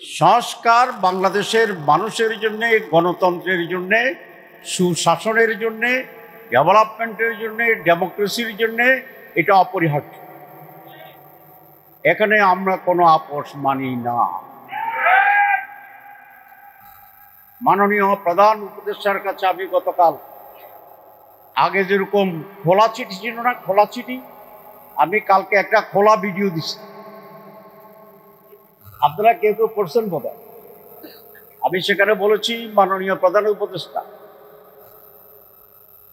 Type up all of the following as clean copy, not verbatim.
সংস্কার বাংলাদেশের মানুষের জন্যে, গণতন্ত্রের জন্যে, সুশাসনের জন্যে, ডেভেলপমেন্টের জন্যে, ডেমোক্রেসির জন্যে এটা অপরিহার্য। এখানে আমরা কোনো আপোষ মানি না। মাননীয় প্রধান উপদেষ্টার কাছে আমি গতকাল, আগে যেরকম খোলা চিঠি ছিল না, খোলা চিঠি, আমি কালকে একটা খোলা ভিডিও দিচ্ছি, আপনারা কেউ কেউ পড়ছেন বোধহয়। আমি সেখানে বলেছি, মাননীয় প্রধান উপদেষ্টা,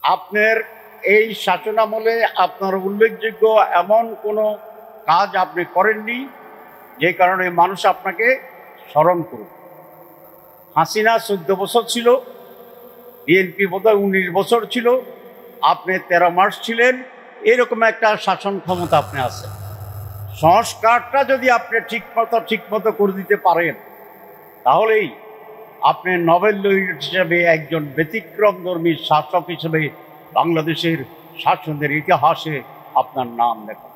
আপনার এই শাসনামলে আপনার উল্লেখযোগ্য এমন কোনো কাজ আপনি করেননি যে কারণে মানুষ আপনাকে স্মরণ করুন। হাসিনা 14 বছর ছিল, বিএনপি বোধহয় 19 বছর ছিল, আপনি 13 মাস ছিলেন। এরকম একটা শাসন ক্ষমতা আপনি আছেন। সংস্কারটা যদি আপনি ঠিকমতো করে দিতে পারেন, তাহলেই আপনি নোবেল লরিয়েট হিসেবে একজন ব্যতিক্রমধর্মী শাসক হিসেবে বাংলাদেশের শাসনের ইতিহাসে আপনার নাম লেখা।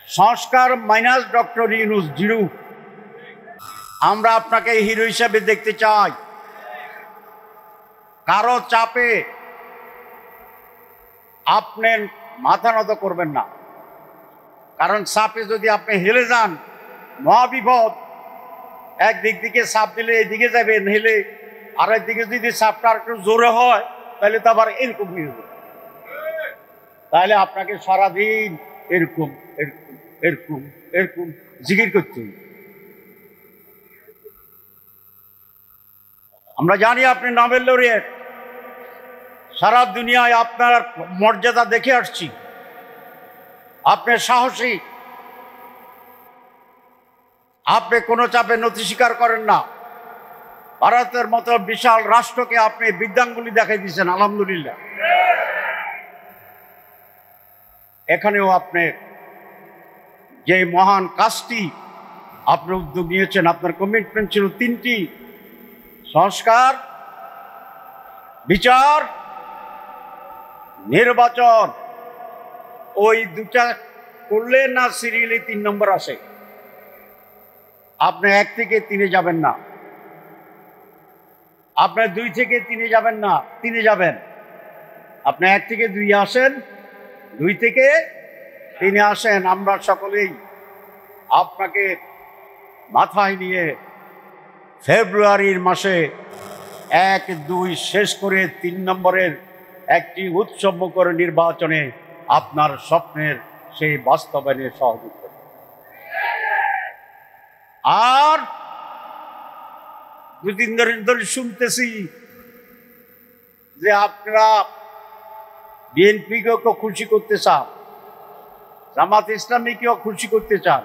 সংস্কার মাইনাস ডক্টর ইউনূস জিরো। আমরা আপনাকে হিরো হিসেবে দেখতে চাই। কারো চাপে আপনি মাথা নত করবেন না, কারণ চাপে যদি আপনি হেলে যান, মহাবিপদ। একদিক দিকে চাপ দিলে এদিকে যাবেন হেলে, আর একদিকে যদি চাপটা একটু জোরে হয় তাহলে তো আবার এরকম হয়ে যাবে। তাহলে আপনাকে সারাদিন এরকম এরকম এরকম এরকম জিকির করতে হবে। আমরা জানি আপনি নোবেল লরিয়েট, সারা দুনিয়ায় আপনার মর্যাদা দেখে আসছি। আপনি সাহসী, আপনি কোনো চাপে নথি স্বীকার করেন না। ভারতের মতো বিশাল রাষ্ট্রকে আপনি বিদ্যাঙ্গুলি দেখাই দিয়েছেন, আলহামদুলিল্লাহ। এখানেও আপনি যে মহান কাজটি আপনি উদ্যোগ নিয়েছেন, আপনার কমিটমেন্ট ছিল 3টি: সংস্কার, বিচার, নির্বাচন। ওই দুটা করলে না সিরিয়ালে 3 নম্বর আসে। আপনি 1 থেকে 3-এ যাবেন না, আপনার 2 থেকে 3-এ যাবেন না, 3-এ যাবেন। আপনি 1 থেকে 2-এ আসেন, 2 থেকে 3-এ আসেন। আমরা সকলেই আপনাকে মাথায় নিয়ে ফেব্রুয়ারির মাসে 1-2 শেষ করে 3 নম্বরের একটি উৎসবমুখর নির্বাচনে আপনার স্বপ্নের সেই বাস্তবায়নে সহযোগিতা করব। আর 2 দিন ধরে শুনতেছি যে আপনারা বিএনপিকেও খুশি করতে চান, জামাত ইসলামীকেও খুশি করতে চান,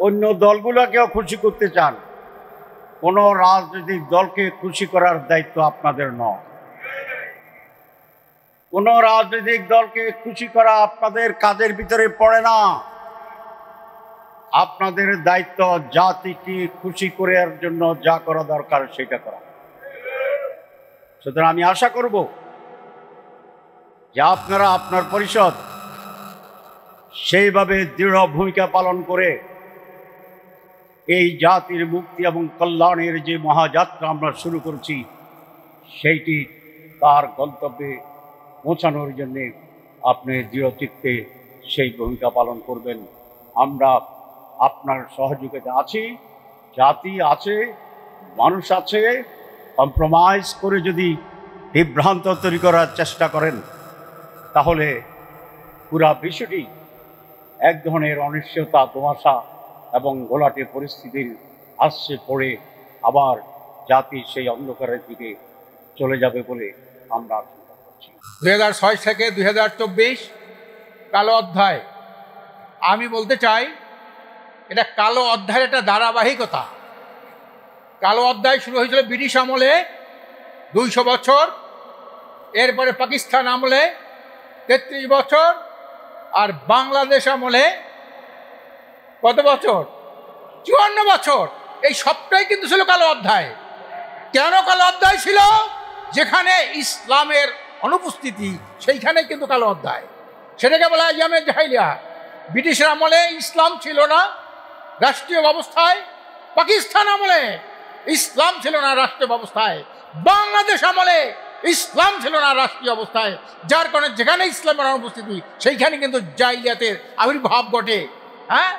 অন্য দলগুলোকেও খুশি করতে চান। কোন রাজনৈতিক দলকে খুশি করার দায়িত্ব আপনাদের নয়। কোন রাজনৈতিক দলকে খুশি করা আপনাদের কাজের ভিতরে পড়ে না। আপনাদের দায়িত্ব জাতিকে খুশি করার জন্য যা করা দরকার সেটা করা। সুতরাং আমি আশা করব যে আপনারা আপনার পরিষদ সেইভাবে দৃঢ় ভূমিকা পালন করে এই জাতির মুক্তি এবং কল্যাণের যে মহাযাত্রা আমরা শুরু করছি, সেইটি তার গন্তব্যে পৌঁছানোর জন্যে আপনি দৃঢ়চিত্তে সেই ভূমিকা পালন করবেন। আমরা আপনার সহযোগিতা আছি, জাতি আছে, মানুষ আছে। কম্প্রোমাইজ করে যদি বিভ্রান্ত তৈরি করার চেষ্টা করেন, তাহলে পুরা বিষয়টি এক ধরনের অনিশ্চয়তা, ধোঁয়াশা এবং ঘোলাটে পরিস্থিতির আশ্রে পড়ে আবার জাতি সেই অন্ধকারের দিকে চলে যাবে বলে আমরা আশঙ্কা করছি। 2006 থেকে 2024 কালো অধ্যায়। আমি বলতে চাই, এটা কালো অধ্যায়ের একটা ধারাবাহিকতা। কালো অধ্যায় শুরু হয়েছিল ব্রিটিশ আমলে 200 বছর, এরপরে পাকিস্তান আমলে 33 বছর, আর বাংলাদেশ আমলে কত বছর? 54 বছর। এই সবটাই কিন্তু ছিল কালো অধ্যায়। কেন কালো অধ্যায় ছিল? যেখানে ইসলামের অনুপস্থিতি, সেইখানে কিন্তু কালো অধ্যায়। সেটাকে বলা হয় আইয়ামে জাহিলিয়া। ব্রিটিশের আমলে ইসলাম ছিল না, রাষ্ট্রীয় ব্যবস্থায়, পাকিস্তান আমলে ইসলাম ছিল না রাষ্ট্রীয় ব্যবস্থায়, বাংলাদেশ আমলে ইসলাম ছিল না রাষ্ট্রীয় অবস্থায়, যার কারণে যেখানে ইসলামের অনুপস্থিতি সেইখানে কিন্তু জাহিলিয়াতের আবির্ভাব ঘটে। হ্যাঁ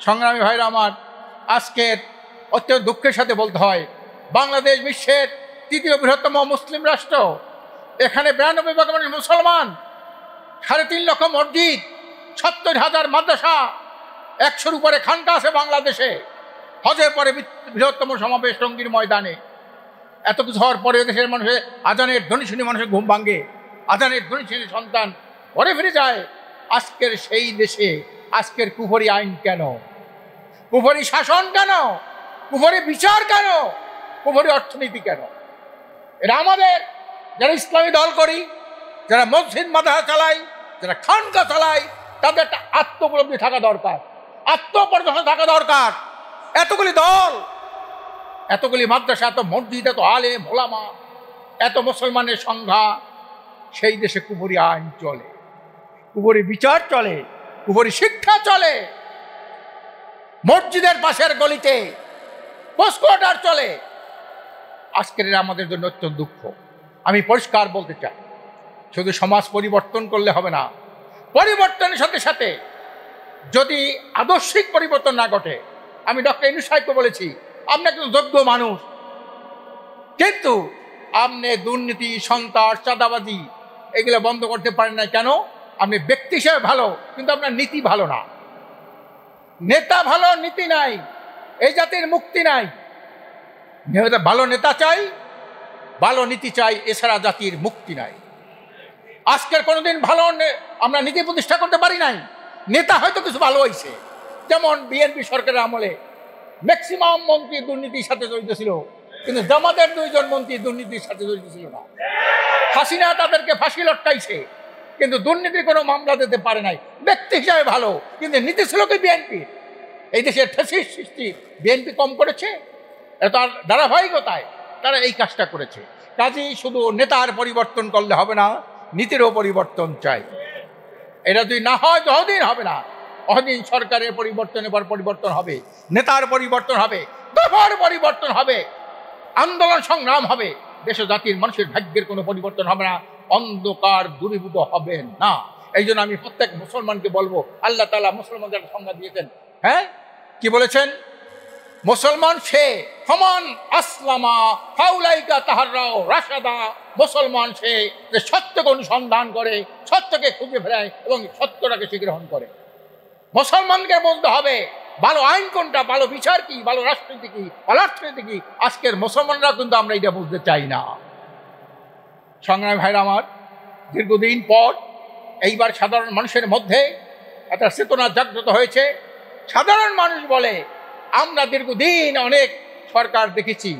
সংগ্রামী ভাইরা আমার, আজকের অত্যন্ত দুঃখের সাথে বলতে হয়, বাংলাদেশ বিশ্বের তৃতীয় বৃহত্তম মুসলিম রাষ্ট্র। এখানে 92 ভাগ মানুষ মুসলমান, 3.5 লক্ষ মসজিদ, 70,000 মাদ্রাসা, 100-র উপরে খানকা আছে বাংলাদেশে। হজের পরে বৃহত্তম সমাবেশ টঙ্গীর ময়দানে। এত কিছু হওয়ার পরে দেশের মানুষের আজানের ধ্বনি শুনে মানুষের ঘুম ভাঙে, আজানের ধ্বনি শুনে সন্তান ঘরে ফিরে যায়। আজকের সেই দেশে আজকের কুফরি আইন কেন, কুফরি শাসন কেন, কুফরি বিচার কেন, কুফরি অর্থনীতি কেন? এরা আমাদের যারা ইসলামী দল করি, যারা মসজিদ মাদ্রাসা চালাই, যারা খানকা চালাই, তাদের একটা আত্মোপলব্ধি থাকা দরকার, আত্মপর্যন্ত থাকা দরকার। এতগুলি দল, এতগুলি মাদ্রাসা, এত মসজিদ, এত আলেম ওলামা, এত মুসলমানের সংখ্যা, সেই দেশে কুফরি আইন চলে, কুফরি বিচার চলে, কুফরি শিক্ষা চলে, মসজিদের পাশের গলিতে পোস্ট কোয়ার্টার চলে। আজকের আমাদের জন্য অত্যন্ত দুঃখ। আমি পরিষ্কার বলতে চাই, শুধু সমাজ পরিবর্তন করলে হবে না, পরিবর্তনের সাথে সাথে যদি আদর্শিক পরিবর্তন না ঘটে, আমি ডক্টর ইউনূস সাহেবকে বলেছি, আপনি একজন যোগ্য মানুষ, কিন্তু আপনি দুর্নীতি, সন্ত্রাস, চাঁদাবাজি এগুলো বন্ধ করতে পারেন না কেন? আপনি ব্যক্তি হিসেবে ভালো, কিন্তু আপনার নীতি ভালো না। নেতা ভালো, নীতি নাই, এই জাতির মুক্তি নাই। ভালো নেতা চাই, ভালো নীতি চাই, এছাড়া জাতির মুক্তি নাই। আজকের কোনোদিন ভালো আমরা নীতি প্রতিষ্ঠা করতে পারি নাই। নেতা হয়তো কিছু ভালো হয়েছে, যেমন বিএনপি সরকারের আমলে ম্যাক্সিমাম মন্ত্রী দুর্নীতির সাথে জড়িত ছিল, কিন্তু জামাতের 2 জন মন্ত্রী দুর্নীতির সাথে জড়িত ছিল না। হাসিনা তাদেরকে ফাঁসি লটকাইছে, কিন্তু দুর্নীতির কোনো মামলা দিতে পারে নাই। ব্যক্তি হিসাবে ভালো, কিন্তু নীতি ছিল কি বিএনপি? এই দেশের ফ্যাসিস্ট সৃষ্টি বিএনপি কম করেছে? তার ধারাবাহিকতায় তারা এই কাজটা করেছে। কাজেই শুধু নেতার পরিবর্তন করলে হবে না, নীতিরও পরিবর্তন চাই। এটা যদি না হয় যতদিন হবে না, অতদিন সরকারের পরিবর্তনের পর পরিবর্তন হবে, নেতার পরিবর্তন হবে, দফার পরিবর্তন হবে, আন্দোলন সংগ্রাম হবে, দেশ জাতির মানুষের ভাগ্যের কোনো পরিবর্তন হবে না, অন্ধকার দূরীভূত হবে না। এই জন্য আমি প্রত্যেক মুসলমানকে বলবো, আল্লাহ তাআলা মুসলমানদের সংজ্ঞা দিয়েছেন। হ্যাঁ, কি বলেছেন? মুসলমান সে ফমান আসলামা ফাউলাইকা তাহাররাও রাশাদা। মুসলমান সে যে সত্যকে অনুসন্ধান করে, সত্যকে খুঁজে ফেরায় এবং সত্যটাকে সে গ্রহণ করে। মুসলমানকে বলতে হবে ভালো আইন কোনটা, ভালো বিচার কি, ভালো রাষ্ট্রনীতি কি, ভালো অর্থনীতি কি। আজকের মুসলমানরা কিন্তু আমরা এটা বুঝতে চাই না। সংগ্রামী ভাইরা আমার, দীর্ঘদিন পর এইবার সাধারণ মানুষের মধ্যে একটা চেতনা জাগ্রত হয়েছে। সাধারণ মানুষ বলে, আমরা দীর্ঘদিন অনেক সরকার দেখেছি,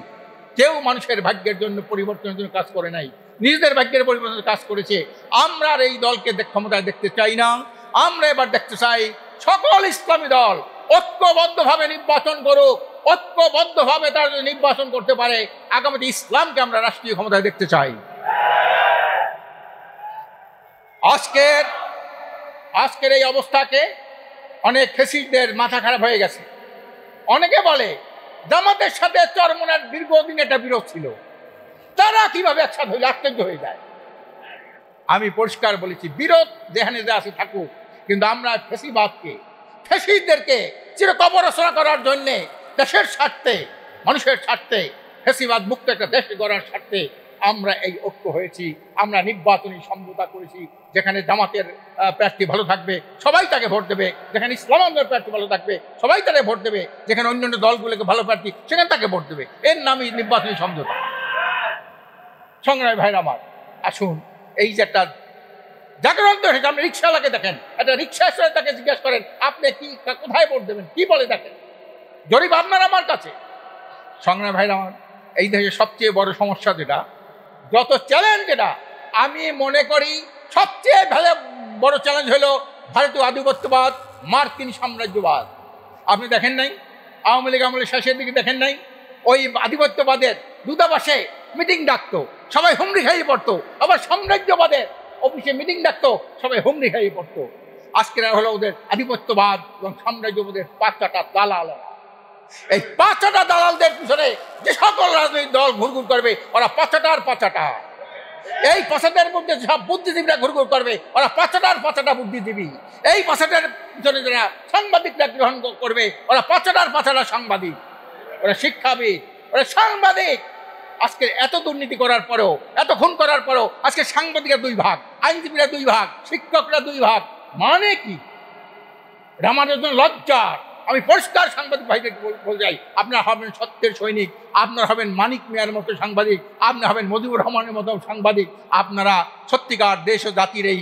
কেউ মানুষের ভাগ্যের জন্য পরিবর্তনের জন্য কাজ করে নাই, নিজেদের ভাগ্যের পরিবর্তনের কাজ করেছে। আমরা আর এই দলকে ক্ষমতায় দেখতে চাই না। আমরা এবার দেখতে চাই সকল ইসলামী দল ঐক্যবদ্ধভাবে নির্বাচন করুক, ঐক্যবদ্ধভাবে তারা যদি নির্বাচন করতে পারে, আগামীতে ইসলামকে আমরা রাষ্ট্রীয় ক্ষমতায় দেখতে চাই। আজকের এই অবস্থাকে অনেক ফ্যাসিস্টদের মাথা খারাপ হয়ে গেছে। অনেকে বলে জামাতের সাথে চরমোনার দীর্ঘদিন একটা বিরোধ ছিল, তারা কিভাবে একসাথে হইলে আশ্চর্য হয়ে যায়। আমি পরিষ্কার বলেছি, বিরোধ যেখানে যা আছে থাকুক, কিন্তু আমরা ফ্যাসিবাদকে, ফ্যাসিস্টদেরকে চিরকবর রচনা করার জন্যে, দেশের স্বার্থে, মানুষের স্বার্থে, ফ্যাসিবাদ মুক্ত একটা দেশ গড়ার স্বার্থে আমরা এই ঐক্য হয়েছি। আমরা নির্বাচনী সমঝোতা করেছি, যেখানে জামাতের প্রার্থী ভালো থাকবে সবাই তাকে ভোট দেবে, যেখানে ইসলামের প্রার্থী ভালো থাকবে সবাই তাকে ভোট দেবে, যেখানে অন্যান্য দলগুলোকে ভালো প্রার্থী সেখানে তাকে ভোট দেবে। এর নামই নির্বাচনী সমঝোতা। সংগ্রামী ভাইরা আমার, আসুন এই যে একটা জাগরণ তো হয়েছে। আপনি রিক্সাওয়ালাকে দেখেন, একটা রিক্সা আসলে তাকে জিজ্ঞাসা করেন আপনি কি কোথায় ভোট দেবেন, কি বলে দেখেন, জরিপ আপনার আমার কাছে। সংগ্রামী ভাইরা আমার, এই দেশের সবচেয়ে বড় সমস্যা যেটা, যত চ্যালেঞ্জ, যেটা আমি মনে করি সবচেয়ে বড় চ্যালেঞ্জ হলো ভারতীয় আধিপত্যবাদ, মার্কিন সাম্রাজ্যবাদ। আপনি দেখেন নাই আওয়ামী লীগ আমলের শেষের দিকে দেখেন নাই ওই আধিপত্যবাদের দূতাবাসে মিটিং ডাকতো, সবাই হুমড়ি খাইয়ে পড়তো, আবার সাম্রাজ্যবাদের অফিসে মিটিং ডাকতো, সবাই হুমড়ি খাইয়ে পড়তো। আজকের হলো ওদের আধিপত্যবাদ এবং সাম্রাজ্যবাদের পাঁচটা দালাল। এই পাঁচটা দালালদের পিছনে যে সকল রাজনৈতিক দল ঘুরঘুর করবে ওরা পাঁচটার পাঁচটা, এই পাঁচটার মধ্যে সব বুদ্ধিজীবীরা ঘুরঘুর করবে ওরা পাঁচটার পাঁচটা বুদ্ধিজীবী, এই পাঁচটার পিছনে যারা সাংবাদিকরা গ্রহণ করবে ওরা পাঁচটার পাঁচটা সাংবাদিক, ওরা শিক্ষাবিদ, ওরা সাংবাদিক। আজকে এত দুর্নীতি করার পরেও, এত খুন করার পরেও আজকে সাংবাদিকরা দুই ভাগ, আইনজীবীরা দুই ভাগ, শিক্ষকরা দুই ভাগ। মানে কি? এটা আমাদের জন্য লজ্জার। আমি পরিষ্কার সাংবাদিক ভাইদেরকে বলতে চাই, আপনারা হবেন সত্যের সৈনিক, আপনারা হবেন মানিক মিয়ার মতো সাংবাদিক, আপনারা হবেন মুজিবুর রহমানের মতো সাংবাদিক। আপনারা সত্যিকার দেশ ও জাতির এই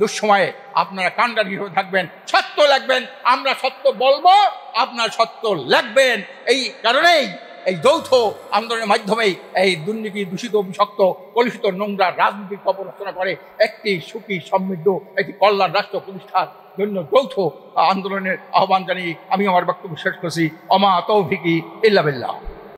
দুঃসময়ে আপনারা কাণ্ডারি হয়ে থাকবেন, সত্য লিখবেন। আমরা সত্য বলবো, আপনারা সত্য লিখবেন। এই কারণেই এই যৌথ আন্দোলনের মাধ্যমেই এই দুর্নীতি, দূষিত, বিষাক্ত, কলুষিত, নোংরা রাজনীতির খবর রচনা করে একটি সুখী, সমৃদ্ধ, একটি কল্যাণ রাষ্ট্র প্রতিষ্ঠার জন্য যৌথ আন্দোলনের আহ্বান জানিয়ে আমি আমার বক্তব্য শেষ করছি। অমা তৌফিকি ইল্লা বিল্লাহ।